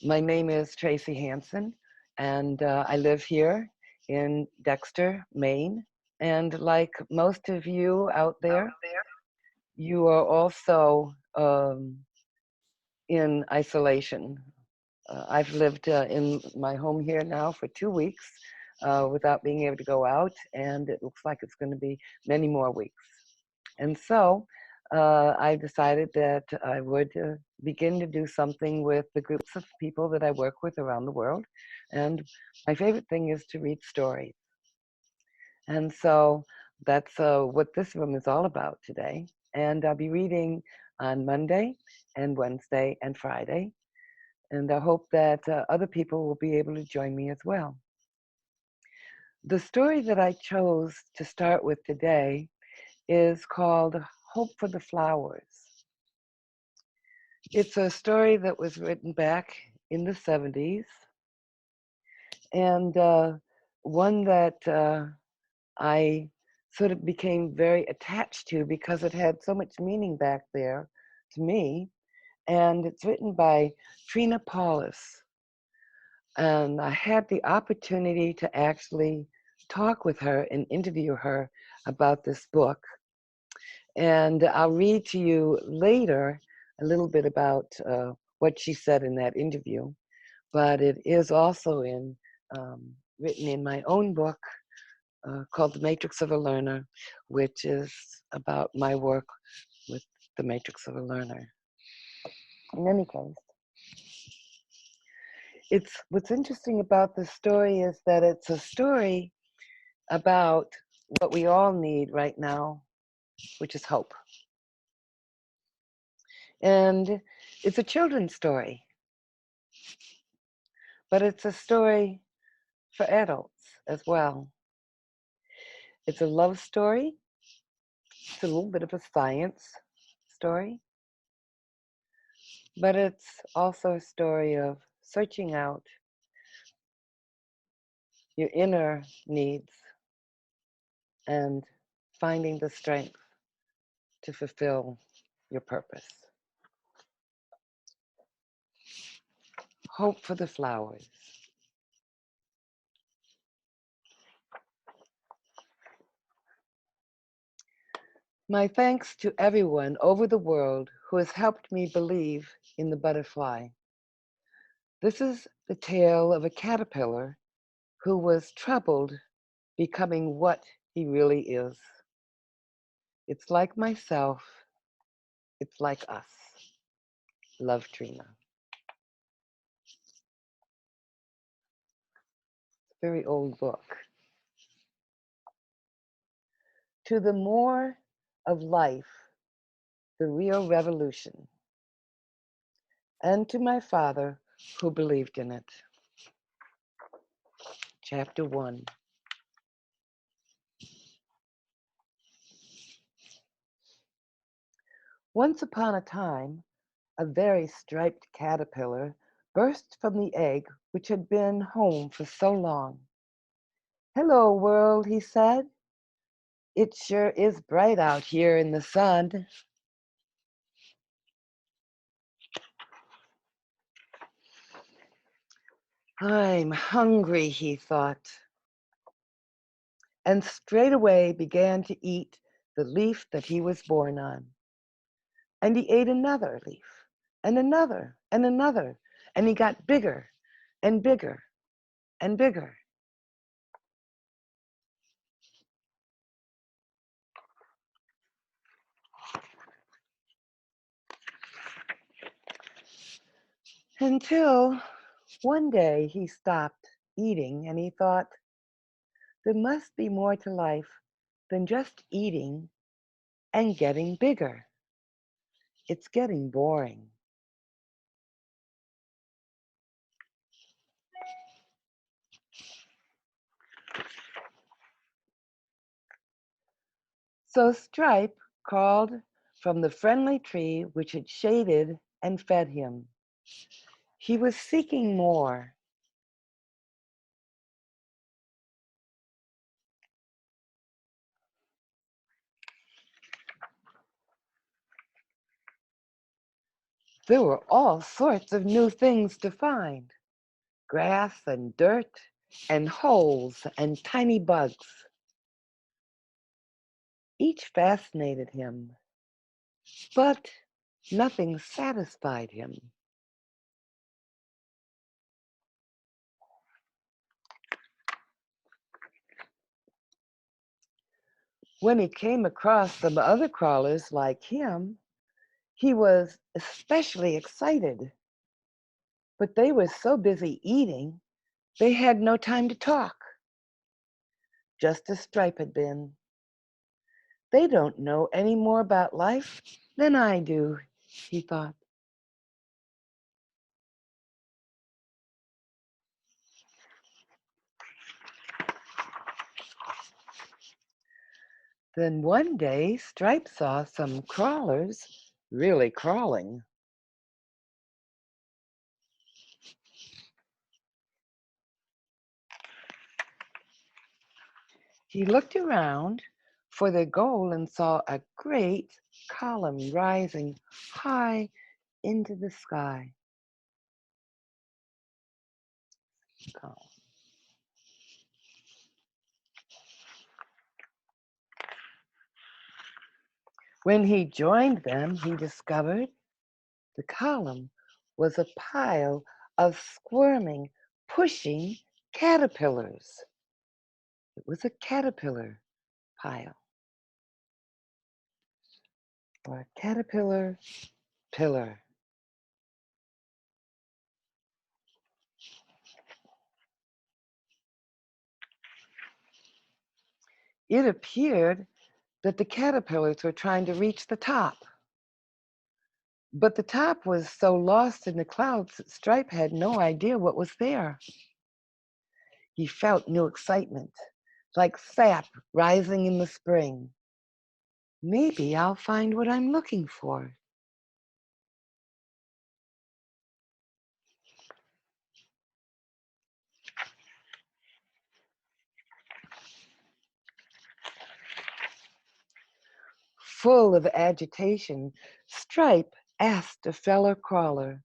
My name is Tracy Hanson, and I live here in Dexter, Maine. And like most of you out there, you are also in isolation. I've lived in my home here now for 2 weeks without being able to go out, and it looks like it's going to be many more weeks. And so I decided that I would begin to do something with the groups of people that I work with around the world. And my favorite thing is to read stories. And so that's what this room is all about today. And I'll be reading on Monday and Wednesday and Friday. And I hope that other people will be able to join me as well. The story that I chose to start with today is called Hope for the Flowers. It's a story that was written back in the 70s, and one that I sort of became very attached to because it had so much meaning back there to me. And it's written by Trina Paulus. And I had the opportunity to actually talk with her and interview her about this book. And I'll read to you later a little bit about what she said in that interview. But it is also written in my own book called The Matrix of a Learner, which is about my work with the Matrix of a Learner. In any case, what's interesting about this story is that it's a story about what we all need right now, which is hope. And it's a children's story, but it's a story for adults as well. It's a love story. It's a little bit of a science story, but it's also a story of searching out your inner needs and finding the strength to fulfill your purpose. Hope for the flowers. My thanks to everyone over the world who has helped me believe in the butterfly. This is the tale of a caterpillar who was troubled becoming what he really is. It's like myself. It's like us. Love, Trina. Very old book. To the more of life, the real revolution, and to my father who believed in it. Chapter 1. Once upon a time, a very striped caterpillar burst from the egg which had been home for so long. "Hello, world," he said. "It sure is bright out here in the sun." "I'm hungry," he thought, and straightway began to eat the leaf that he was born on. And he ate another leaf, and another, and another, and he got bigger and bigger and bigger. Until one day he stopped eating and he thought, there must be more to life than just eating and getting bigger. It's getting boring. So Stripe crawled from the friendly tree which had shaded and fed him. He was seeking more. There were all sorts of new things to find: grass and dirt and holes and tiny bugs. Each fascinated him, but nothing satisfied him. When he came across some other crawlers like him, he was especially excited. But they were so busy eating, they had no time to talk, just as Stripe had been. They don't know any more about life than I do, he thought. Then one day, Stripe saw some crawlers really crawling. He looked around for their goal and saw a great column rising high into the sky. When he joined them, he discovered the column was a pile of squirming, pushing caterpillars. It was a caterpillar pile, or a caterpillar pillar. It appeared that the caterpillars were trying to reach the top. But the top was so lost in the clouds that Stripe had no idea what was there. He felt new excitement, like sap rising in the spring. Maybe I'll find what I'm looking for. Full of agitation, Stripe asked a fellow crawler,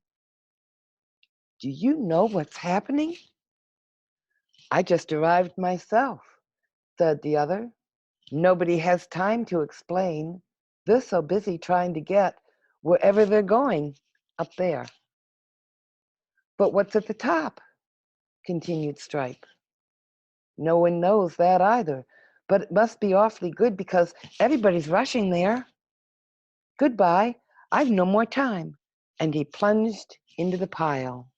"Do you know what's happening?" "I just arrived myself," said the other. "Nobody has time to explain. They're so busy trying to get wherever they're going up there." "But what's at the top?" continued Stripe. "No one knows that either, but it must be awfully good because everybody's rushing there. Goodbye, I've no more time." And he plunged into the pile.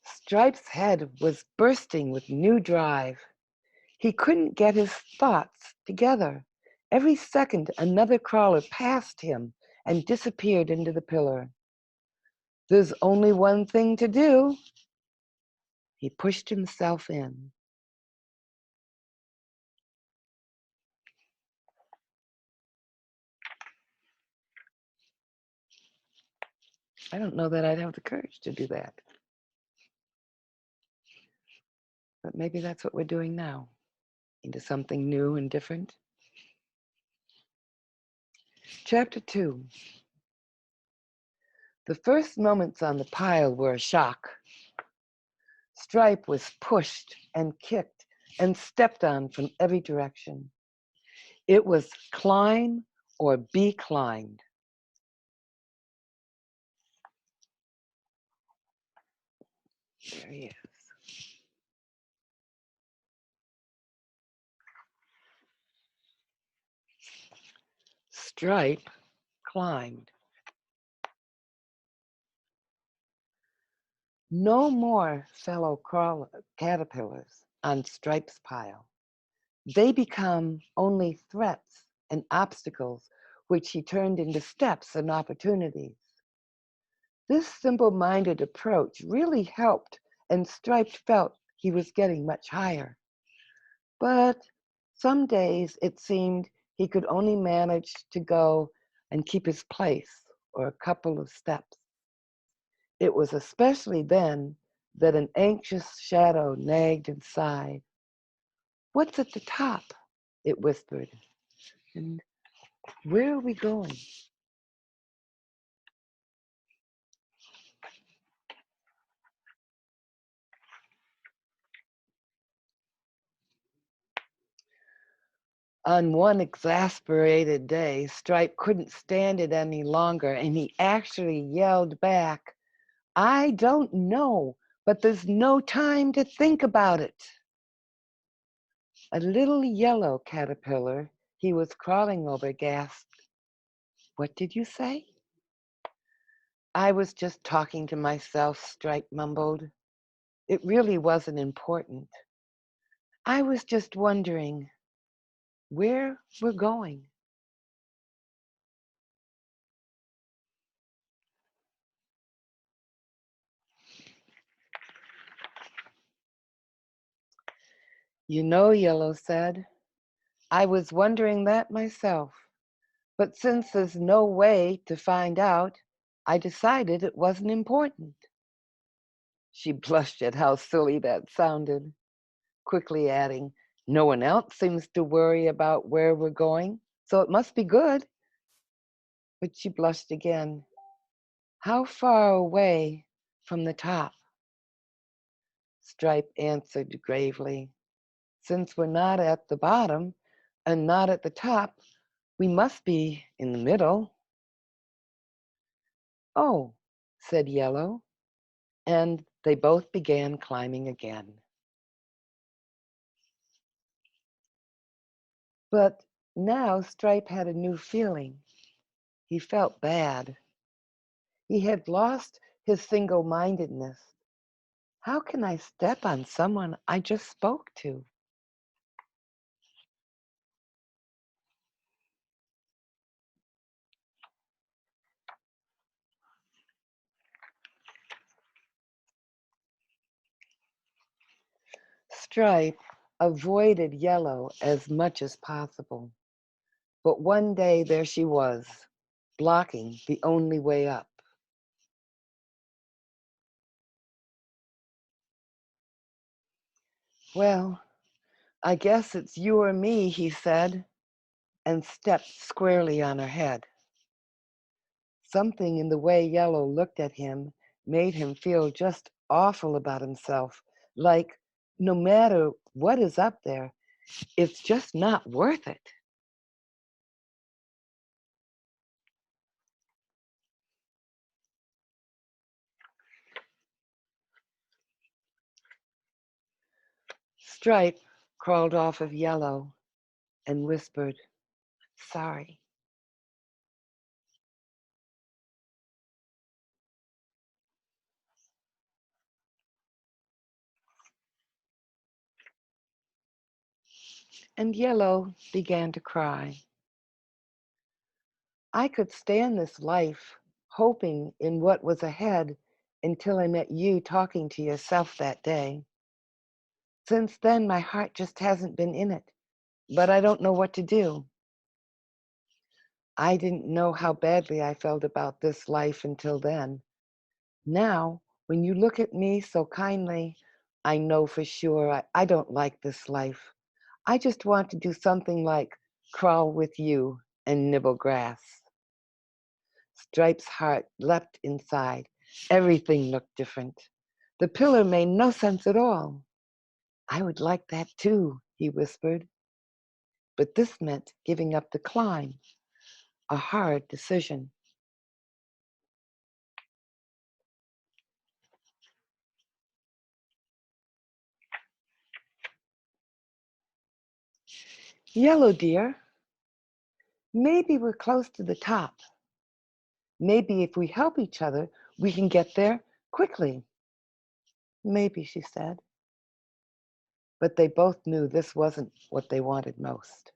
Stripe's head was bursting with new drive. He couldn't get his thoughts together. Every second, another crawler passed him and disappeared into the pillar. "There's only one thing to do." He pushed himself in. I don't know that I'd have the courage to do that. But maybe that's what we're doing now, into something new and different. Chapter 2. The first moments on the pile were a shock. Stripe was pushed and kicked and stepped on from every direction. It was climb or be climbed. There he is. Stripe climbed. No more fellow caterpillars on Stripe's pile. They become only threats and obstacles, which he turned into steps and opportunities. This simple-minded approach really helped, and Stripe felt he was getting much higher. But some days it seemed he could only manage to go and keep his place or a couple of steps. It was especially then that an anxious shadow nagged inside. "What's at the top?" it whispered. "And where are we going?" On one exasperated day, Stripe couldn't stand it any longer, and he actually yelled back, "I don't know, but there's no time to think about it." A little yellow caterpillar he was crawling over gasped, "What did you say?" "I was just talking to myself," Stripe mumbled. "It really wasn't important. I was just wondering where we're going." "You know," Yellow said, "I was wondering that myself. But since there's no way to find out, I decided it wasn't important." She blushed at how silly that sounded, quickly adding, "No one else seems to worry about where we're going, so it must be good." But she blushed again. "How far away from the top?" Stripe answered gravely, "Since we're not at the bottom and not at the top, we must be in the middle." "Oh," said Yellow, and they both began climbing again. But now Stripe had a new feeling. He felt bad. He had lost his single-mindedness. "How can I step on someone I just spoke to?" Stripe avoided Yellow as much as possible. But one day there she was, blocking the only way up. "Well, I guess it's you or me," he said, and stepped squarely on her head. Something in the way Yellow looked at him made him feel just awful about himself, like no matter what is up there, it's just not worth it. Stripe crawled off of Yellow and whispered, "Sorry." And Yellow began to cry. "I could stand this life, hoping in what was ahead until I met you talking to yourself that day. Since then, my heart just hasn't been in it, but I don't know what to do. I didn't know how badly I felt about this life until then. Now, when you look at me so kindly, I know for sure I don't like this life. I just want to do something like crawl with you and nibble grass." Stripe's heart leapt inside. Everything looked different. The pillar made no sense at all. "I would like that too," he whispered. But this meant giving up the climb, a hard decision. "Yellow dear, maybe we're close to the top. Maybe if we help each other, we can get there quickly." "Maybe," she said. But they both knew this wasn't what they wanted most.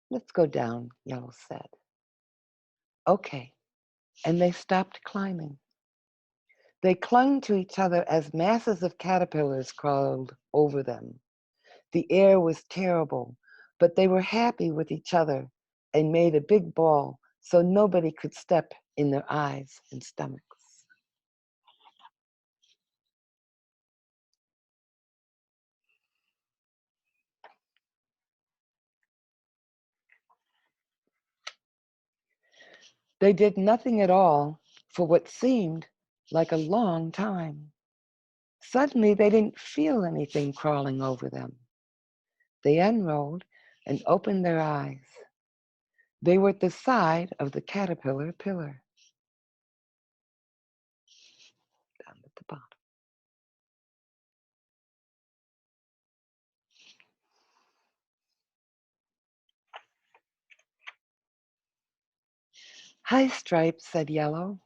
"Let's go down," Yellow said. "Okay." And they stopped climbing. They clung to each other as masses of caterpillars crawled over them. The air was terrible, but they were happy with each other and made a big ball so nobody could step in their eyes and stomachs. They did nothing at all for what seemed like a long time. Suddenly, they didn't feel anything crawling over them. They unrolled and opened their eyes. They were at the side of the caterpillar pillar, down at the bottom. Hi, Stripe, said Yellow.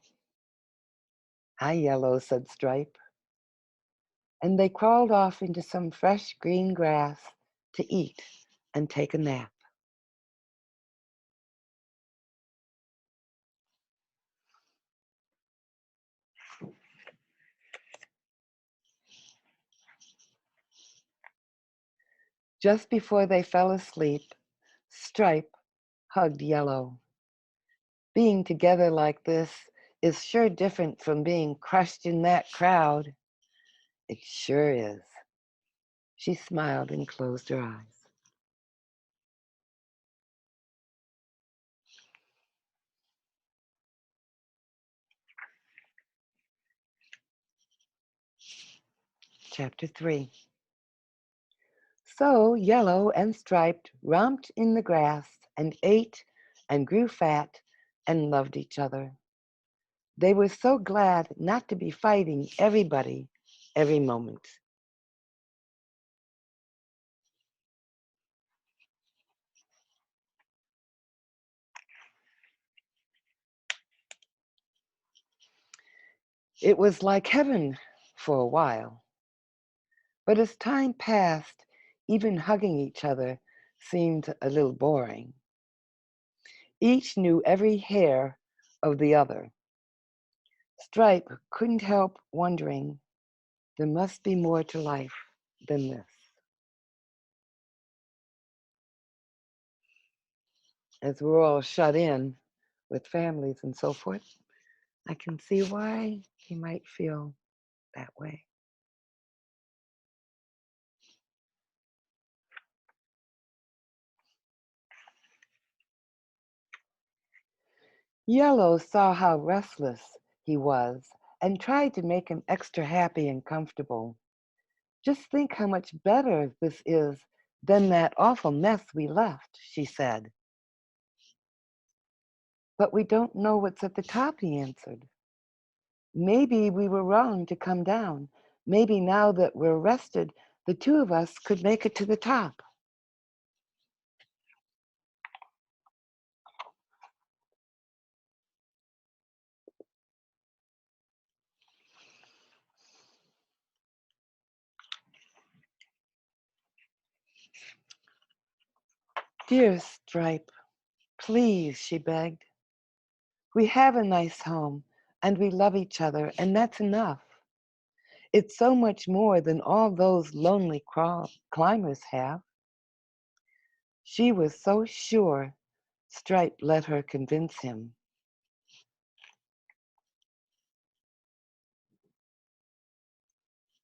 Hi, Yellow, said Stripe. And they crawled off into some fresh green grass to eat and take a nap. Just before they fell asleep, Stripe hugged Yellow. Being together like this is sure different from being crushed in that crowd. It sure is. She smiled and closed her eyes. Chapter 3. So Yellow and Striped romped in the grass and ate and grew fat and loved each other. They were so glad not to be fighting everybody every moment. It was like heaven for a while. But as time passed, even hugging each other seemed a little boring. Each knew every hair of the other. Stripe couldn't help wondering, there must be more to life than this. As we're all shut in with families and so forth, I can see why he might feel that way. Yellow saw how restless he was and tried to make him extra happy and comfortable. Just think how much better this is than that awful mess we left, she said. But we don't know what's at the top, he answered. Maybe we were wrong to come down. Maybe now that we're rested, the two of us could make it to the top. Dear Stripe, please, she begged. We have a nice home and we love each other, and that's enough. It's so much more than all those lonely climbers have. She was so sure Stripe let her convince him.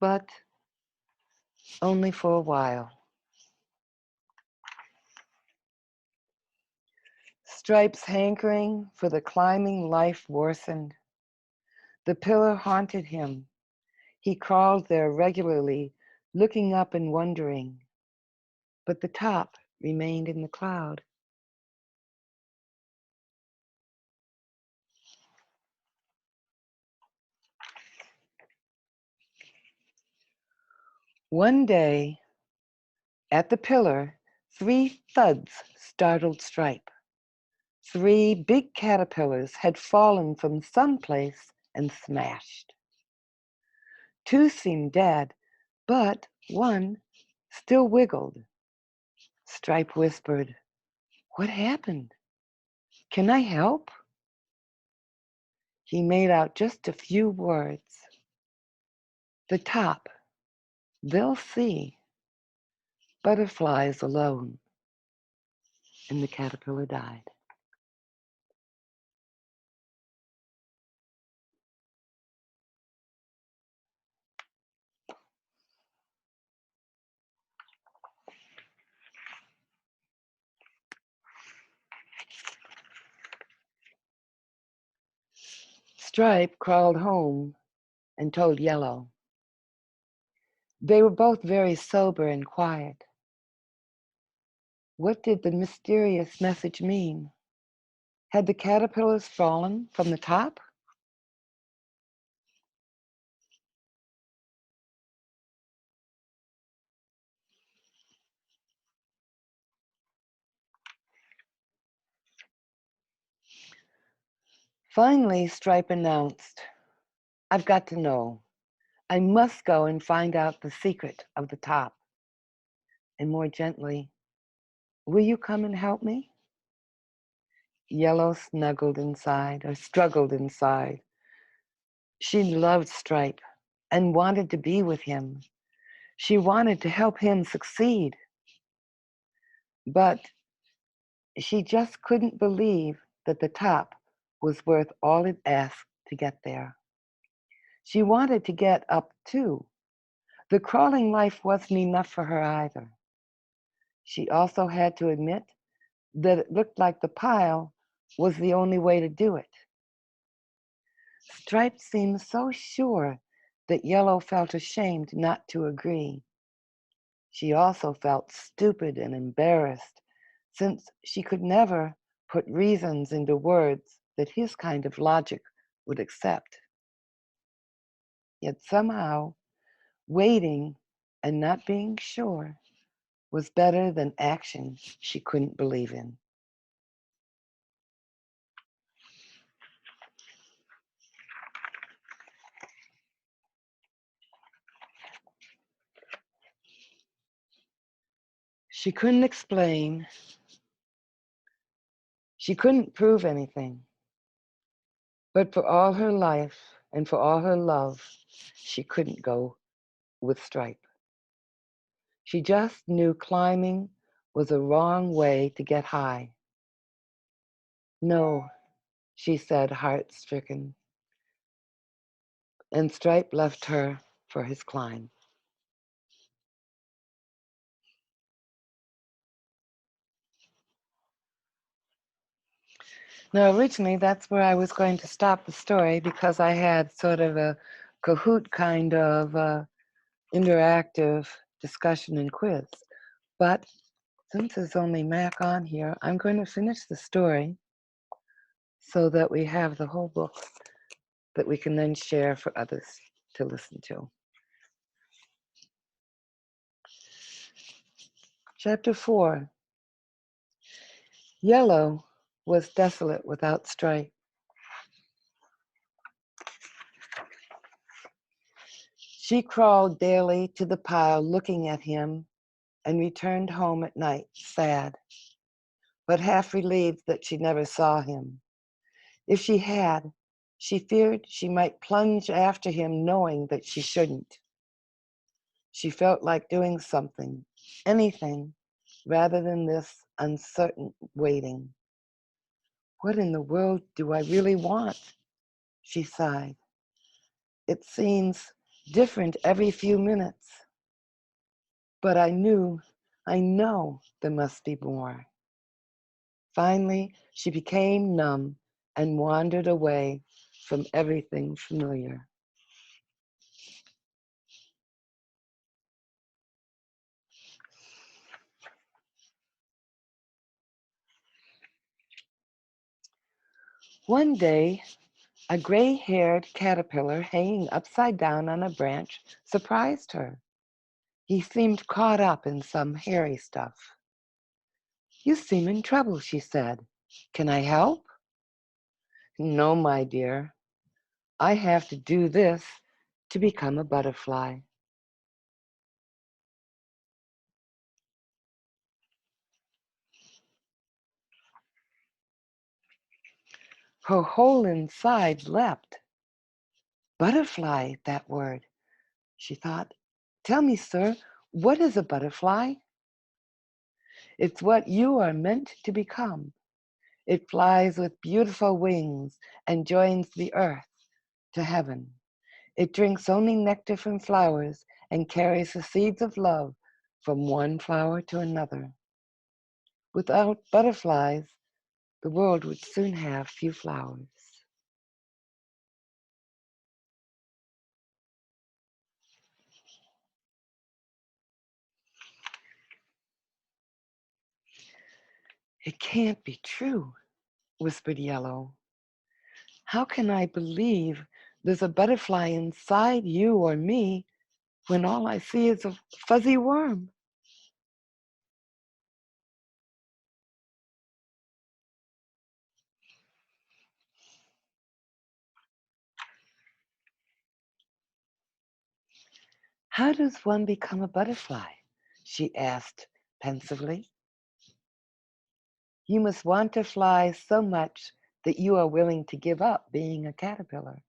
But only for a while. Stripe's hankering for the climbing life worsened. The pillar haunted him. He crawled there regularly, looking up and wondering. But the top remained in the cloud. One day, at the pillar, 3 thuds startled Stripe. 3 big caterpillars had fallen from some place and smashed. 2 seemed dead, but 1 still wiggled. Stripe whispered, "What happened? Can I help?" He made out just a few words. "The top, they'll see. Butterflies alone." And the caterpillar died. Stripe crawled home and told Yellow. They were both very sober and quiet. What did the mysterious message mean? Had the caterpillars fallen from the top? Finally, Stripe announced, I've got to know. I must go and find out the secret of the top. And more gently, will you come and help me? Yellow snuggled inside, or struggled inside. She loved Stripe and wanted to be with him. She wanted to help him succeed. But she just couldn't believe that the top was worth all it asked to get there. She wanted to get up too. The crawling life wasn't enough for her either. She also had to admit that it looked like the pile was the only way to do it. Stripe seemed so sure that Yellow felt ashamed not to agree. She also felt stupid and embarrassed, since she could never put reasons into words that his kind of logic would accept. Yet somehow, waiting and not being sure was better than action she couldn't believe in. She couldn't explain. She couldn't prove anything. But for all her life and for all her love, she couldn't go with Stripe. She just knew climbing was a wrong way to get high. No, she said, heart-stricken, and Stripe left her for his climb. Now, originally, that's where I was going to stop the story because I had sort of a Kahoot kind of interactive discussion and quiz. But since there's only Mac on here, I'm going to finish the story so that we have the whole book that we can then share for others to listen to. Chapter 4. Yellow was desolate without Stripe. She crawled daily to the pile looking at him and returned home at night sad, but half relieved that she never saw him. If she had, she feared she might plunge after him knowing that she shouldn't. She felt like doing something, anything, rather than this uncertain waiting. What in the world do I really want? She sighed. It seems different every few minutes. But I know there must be more. Finally, she became numb and wandered away from everything familiar. One day, a gray-haired caterpillar hanging upside down on a branch surprised her. He seemed caught up in some hairy stuff. You seem in trouble, she said. Can I help? No, my dear. I have to do this to become a butterfly. Her whole inside leapt. Butterfly, that word, she thought. Tell me, sir, what is a butterfly? It's what you are meant to become. It flies with beautiful wings and joins the earth to heaven. It drinks only nectar from flowers and carries the seeds of love from one flower to another. Without butterflies, the world would soon have few flowers. It can't be true, whispered Yellow. How can I believe there's a butterfly inside you or me when all I see is a fuzzy worm? How does one become a butterfly? She asked pensively. You must want to fly so much that you are willing to give up being a caterpillar.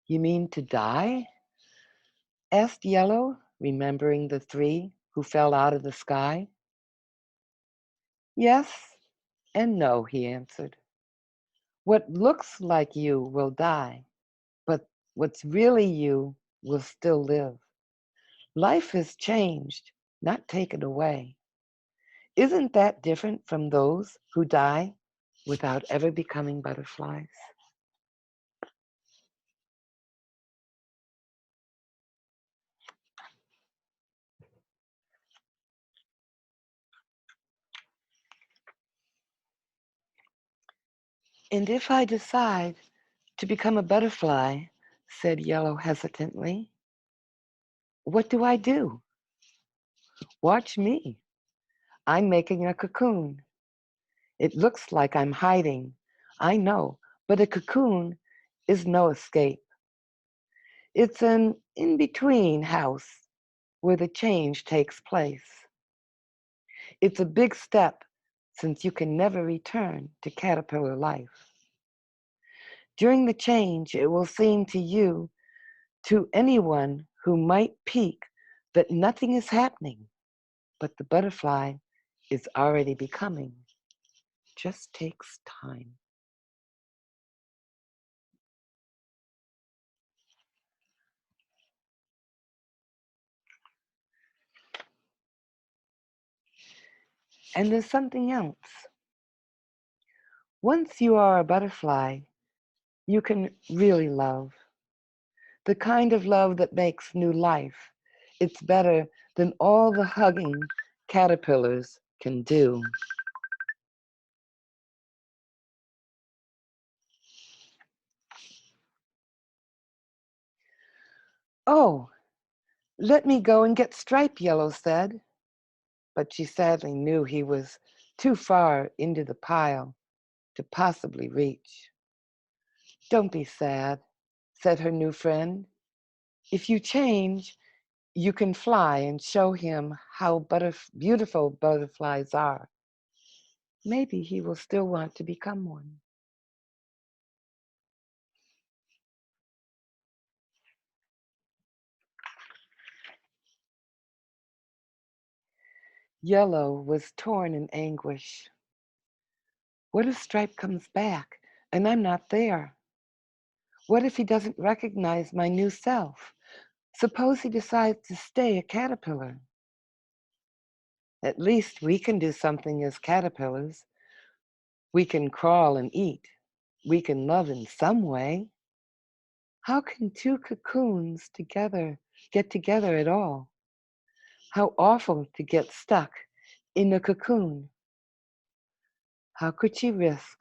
You mean to die? Asked Yellow, remembering the three who fell out of the sky. Yes and no, he answered. What looks like you will die, but what's really you will still live. Life is changed, not taken away. Isn't that different from those who die without ever becoming butterflies? And if I decide to become a butterfly, said Yellow hesitantly, what do I do? Watch me. I'm making a cocoon. It looks like I'm hiding, I know, but a cocoon is no escape. It's an in-between house where the change takes place. It's a big step since you can never return to caterpillar life. During the change, it will seem to you, to anyone who might peek, that nothing is happening, but the butterfly is already becoming. Just takes time. And there's something else. Once you are a butterfly, you can really love. The kind of love that makes new life. It's better than all the hugging caterpillars can do. Oh, let me go and get Stripe, Yellow said, but she sadly knew he was too far into the pile to possibly reach. Don't be sad, said her new friend. If you change, you can fly and show him how beautiful butterflies are. Maybe he will still want to become one. Yellow was torn in anguish. What if Stripe comes back and I'm not there? What if he doesn't recognize my new self? Suppose he decides to stay a caterpillar. At least we can do something as caterpillars. We can crawl and eat. We can love in some way. How can two cocoons get together at all? How awful to get stuck in a cocoon. How could she risk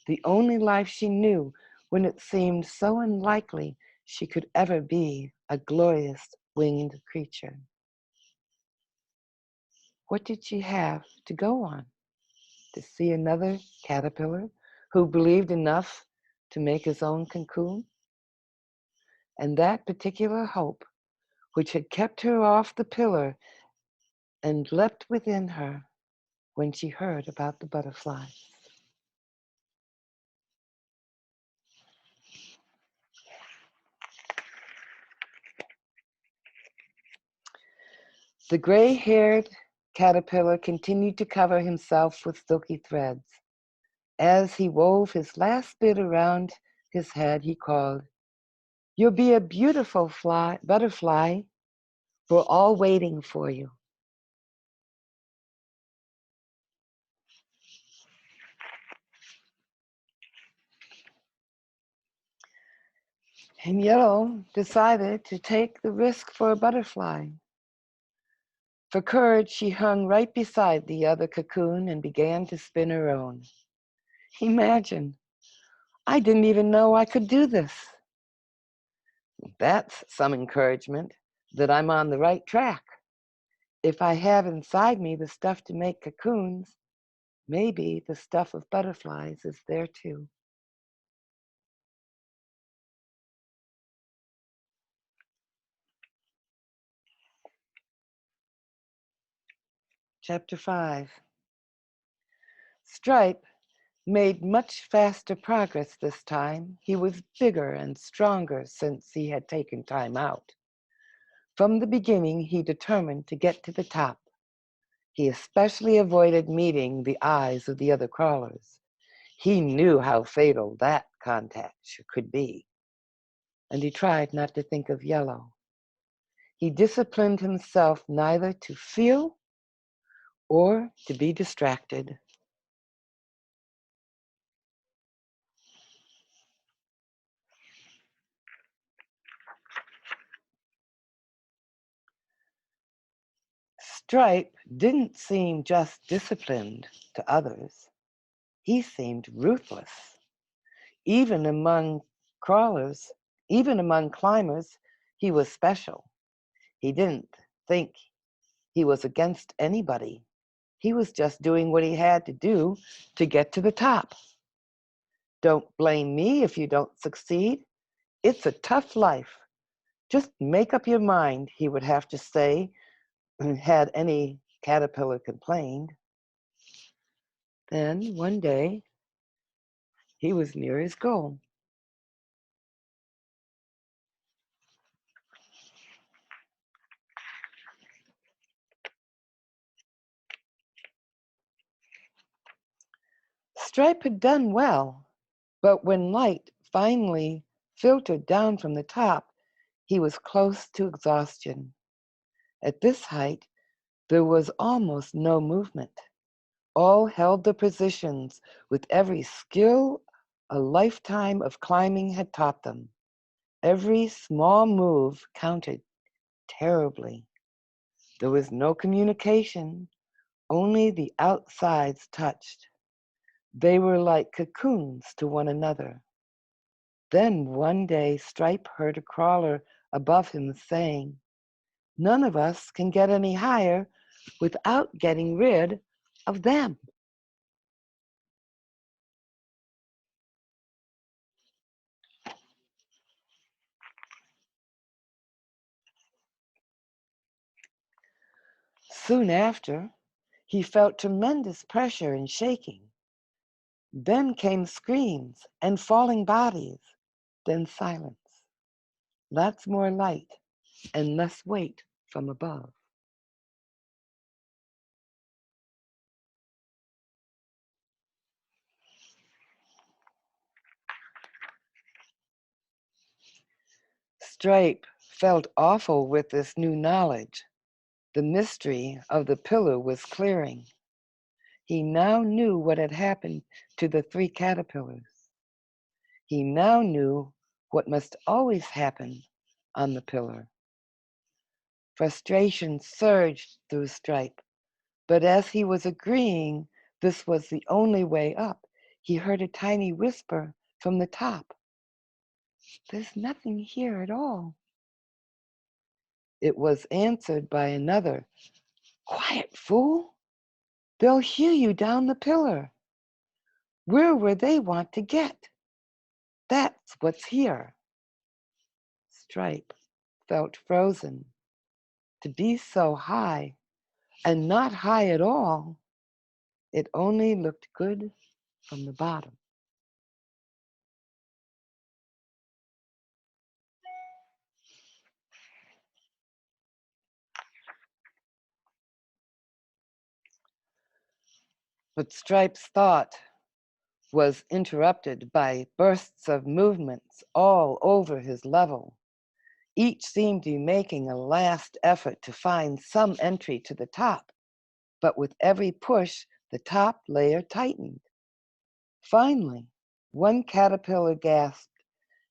the only life she knew when it seemed so unlikely she could ever be a glorious winged creature? What did she have to go on? To see another caterpillar who believed enough to make his own cocoon? And that particular hope, which had kept her off the pillar and leapt within her when she heard about the butterflies. The gray-haired caterpillar continued to cover himself with silky threads. As he wove his last bit around his head, he called, "You'll be a beautiful butterfly. We're all waiting for you." And Yellow decided to take the risk for a butterfly. For courage, she hung right beside the other cocoon and began to spin her own. Imagine, I didn't even know I could do this. That's some encouragement that I'm on the right track. If I have inside me the stuff to make cocoons, maybe the stuff of butterflies is there too. Chapter 5. Stripe made much faster progress this time. He was bigger and stronger since he had taken time out. From the beginning, he determined to get to the top. He especially avoided meeting the eyes of the other crawlers. He knew how fatal that contact could be, and he tried not to think of Yellow. He disciplined himself neither to feel or to be distracted. Stripe didn't seem just disciplined to others. He seemed ruthless. Even among crawlers, even among climbers, he was special. He didn't think he was against anybody. He was just doing what he had to do to get to the top. Don't blame me if you don't succeed. It's a tough life. Just make up your mind, he would have to say, had any caterpillar complained. Then, one day, he was near his goal. Stripe had done well, but when light finally filtered down from the top, he was close to exhaustion. At this height, there was almost no movement. All held their positions with every skill a lifetime of climbing had taught them. Every small move counted terribly. There was no communication, only the outsides touched. They were like cocoons to one another. Then one day Stripe heard a crawler above him saying, "None of us can get any higher without getting rid of them." Soon after, he felt tremendous pressure and shaking. Then came screams and falling bodies, then silence. Lots more light and less weight from above. Stripe felt awful with this new knowledge. The mystery of the pillar was clearing. He now knew what had happened to the 3 caterpillars. He now knew what must always happen on the pillar. Frustration surged through Stripe, but as he was agreeing this was the only way up, he heard a tiny whisper from the top. "There's nothing here at all." It was answered by another. "Quiet, fool! They'll hear you down the pillar. We're where they want to get. That's what's here." Stripe felt frozen. To be so high and not high at all, it only looked good from the bottom. But Stripe's thought was interrupted by bursts of movements all over his level. Each seemed to be making a last effort to find some entry to the top, but with every push, the top layer tightened. Finally, one caterpillar gasped,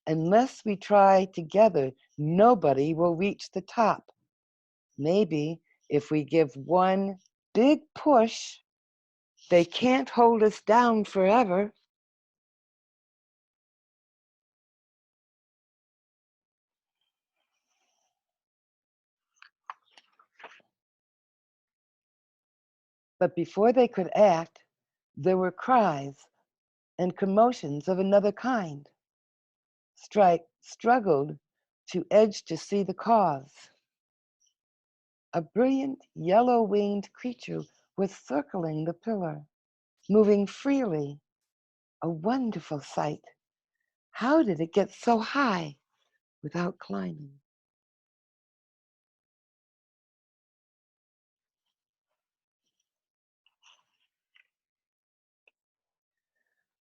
"Unless we try together, nobody will reach the top. Maybe If we give one big push, they can't hold us down forever. But before they could act, there were cries and commotions of another kind. Stripe struggled to edge to see the cause. A brilliant yellow-winged creature was circling the pillar, moving freely, a wonderful sight. How did it get so high without climbing?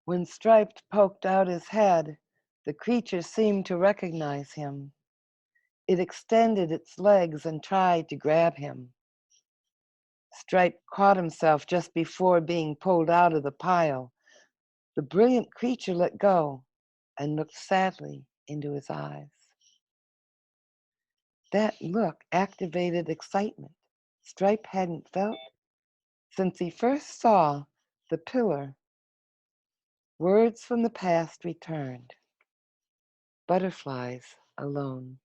When Striped poked out his head, the creature seemed to recognize him. It extended its legs and tried to grab him. Stripe caught himself just before being pulled out of the pile. The brilliant creature let go and looked sadly into his eyes. That look activated excitement Stripe hadn't felt since he first saw the pillar. Words from the past returned. Butterflies alone.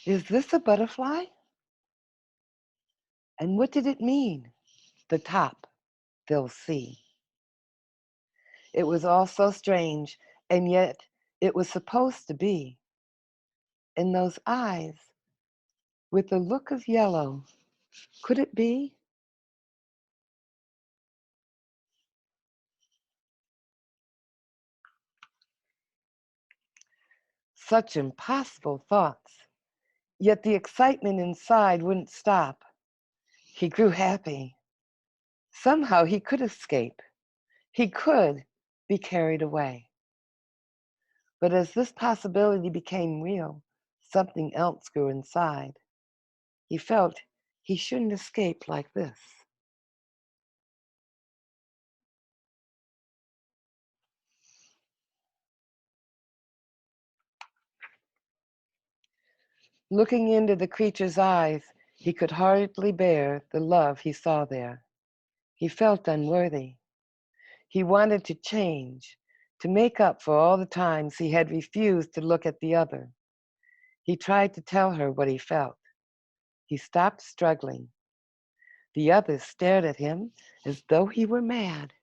Is this a butterfly? And what did it mean? The top, they'll see. It was all so strange, and yet it was supposed to be. In those eyes, with the look of yellow, could it be? Such impossible thoughts. Yet the excitement inside wouldn't stop. He grew happy. Somehow he could escape. He could be carried away. But as this possibility became real, something else grew inside. He felt he shouldn't escape like this. Looking into the creature's eyes, he could hardly bear the love he saw there. He felt unworthy. He wanted to change, to make up for all the times he had refused to look at the other. He tried to tell her what he felt. He stopped struggling. The others stared at him as though he were mad.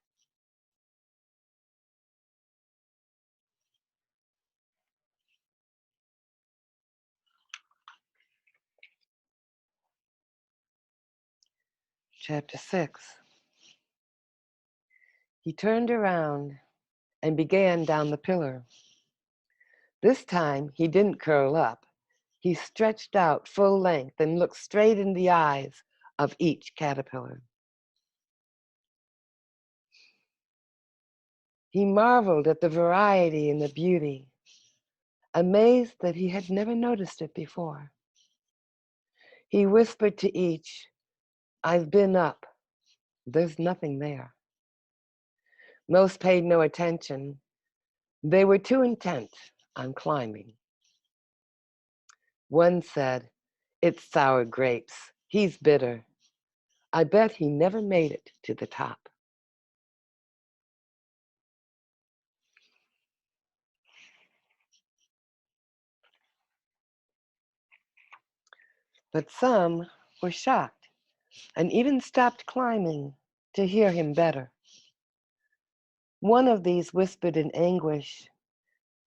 Chapter 6. He turned around and began down the pillar. This time he didn't curl up. He stretched out full length and looked straight in the eyes of each caterpillar. He marveled at the variety and the beauty, amazed that he had never noticed it before. He whispered to each, "I've been up. There's nothing there." Most paid no attention. They were too intent on climbing. One said, "It's sour grapes. He's bitter. I bet he never made it to the top." But some were shocked and even stopped climbing to hear him better. One of these whispered in anguish,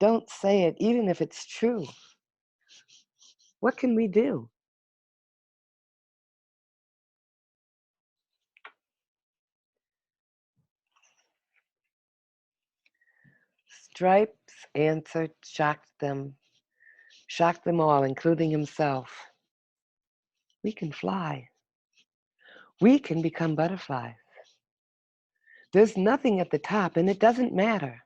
"Don't say it, even if it's true. What can we do?" Stripe's answer shocked them all, including himself. "We can fly. We can become butterflies. There's nothing at the top, and it doesn't matter."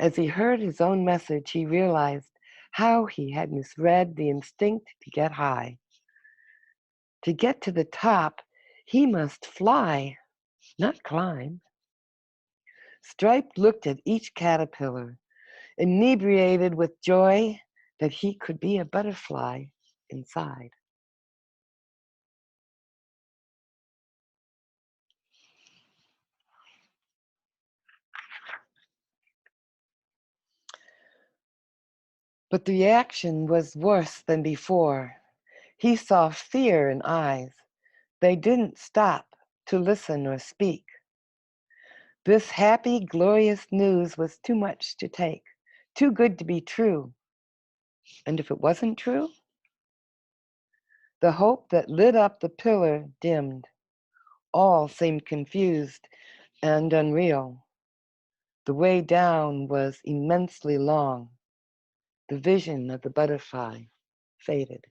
As he heard his own message, he realized how he had misread the instinct to get high. To get to the top, he must fly, not climb. Stripe looked at each caterpillar, inebriated with joy that he could be a butterfly inside. But the reaction was worse than before. He saw fear in eyes. They didn't stop to listen or speak. This happy, glorious news was too much to take, too good to be true. And if it wasn't true? The hope that lit up the pillar dimmed. All seemed confused and unreal. The way down was immensely long. The vision of the butterfly faded.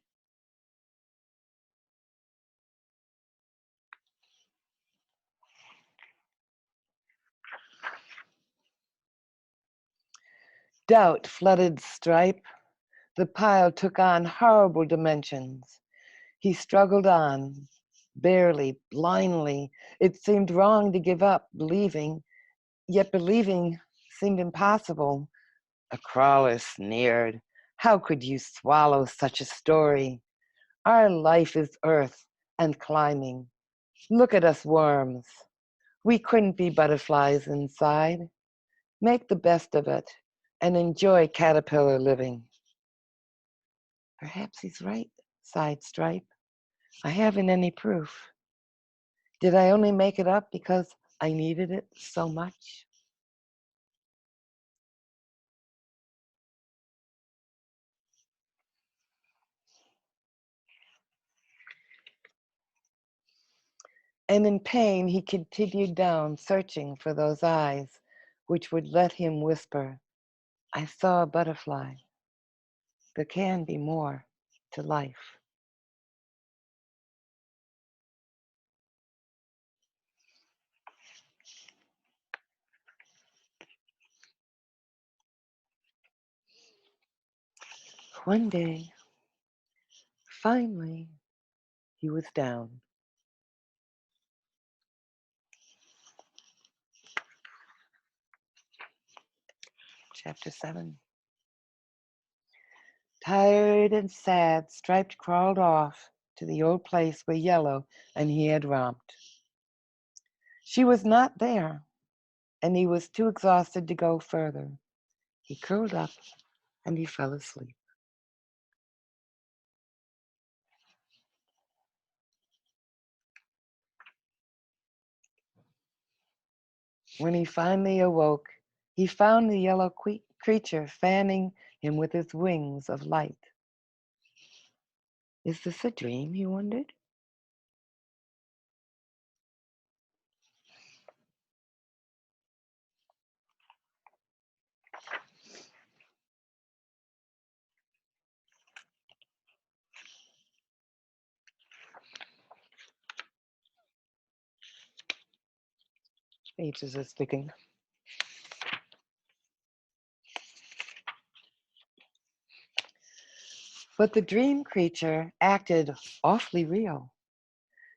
Doubt flooded Stripe. The pile took on horrible dimensions. He struggled on, barely, blindly. It seemed wrong to give up believing, yet believing seemed impossible. A crawler sneered. How could you swallow such a story? Our life is earth and climbing. Look at us worms. We couldn't be butterflies inside. Make the best of it and enjoy caterpillar living. Perhaps he's right, sighed Stripe. I haven't any proof. Did I only make it up because I needed it so much? And in pain, he continued down, searching for those eyes which would let him whisper, I saw a butterfly. There can be more to life. One day, finally, he was down. Chapter 7. Tired and sad, Striped crawled off to the old place where Yellow and he had romped. She was not there, and he was too exhausted to go further. He curled up and he fell asleep. When he finally awoke, he found the yellow creature fanning him with his wings of light. Is this a dream, he wondered? Pages are sticking. But the dream creature acted awfully real.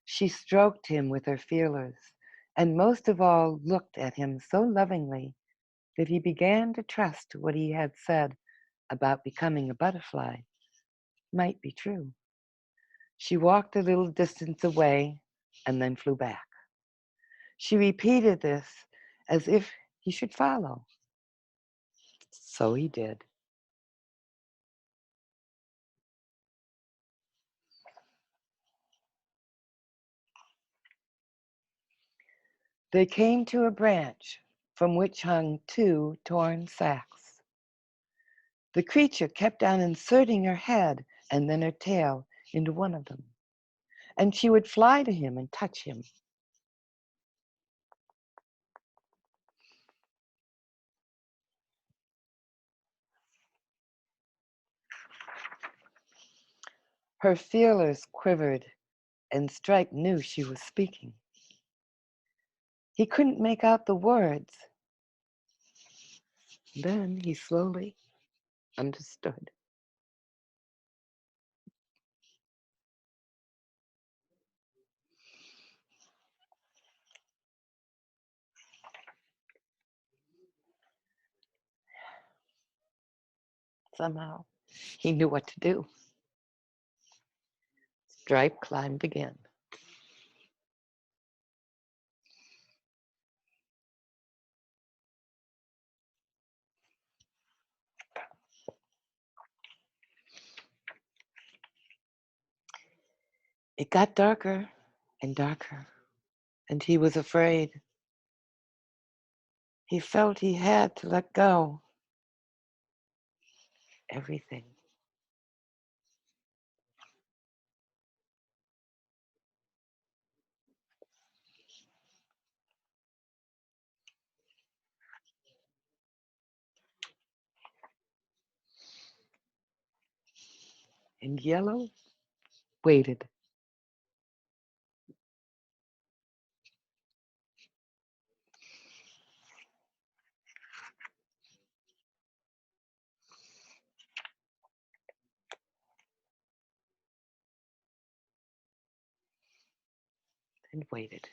She stroked him with her feelers, and most of all looked at him so lovingly that he began to trust what he had said about becoming a butterfly might be true. She walked a little distance away and then flew back. She repeated this as if he should follow. So he did. They came to a branch from which hung two torn sacks. The creature kept on inserting her head and then her tail into one of them, and she would fly to him and touch him. Her feelers quivered, and Stripe knew she was speaking. He couldn't make out the words. Then he slowly understood. Somehow he knew what to do. Stripe climbed again. It got darker and darker, and he was afraid. He felt he had to let go. Everything. And Yellow waited. And waited.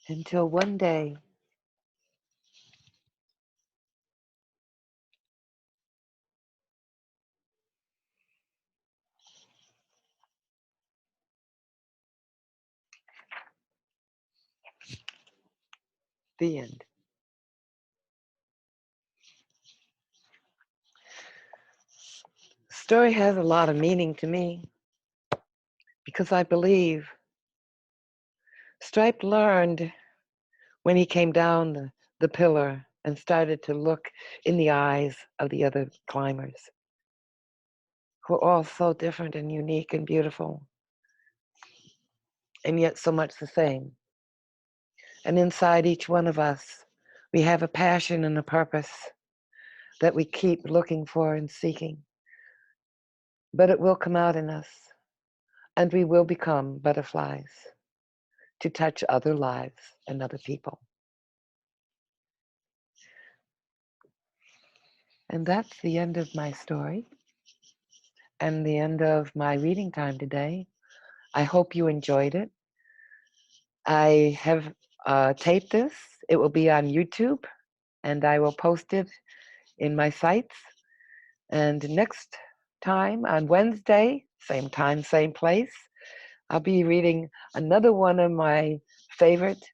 Until one day, the end. Story has a lot of meaning to me because I believe Stripe learned when he came down the pillar and started to look in the eyes of the other climbers, who are all so different and unique and beautiful, and yet so much the same. And inside each one of us, we have a passion and a purpose that we keep looking for and seeking. But it will come out in us, and we will become butterflies to touch other lives and other people. And that's the end of my story and the end of my reading time today. I hope you enjoyed it. I have taped this. It will be on YouTube, and I will post it in my sites. And next time on Wednesday, same time, same place, I'll be reading another one of my favorite,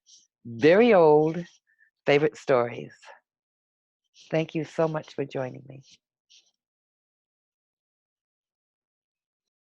very old favorite stories. Thank you so much for joining me.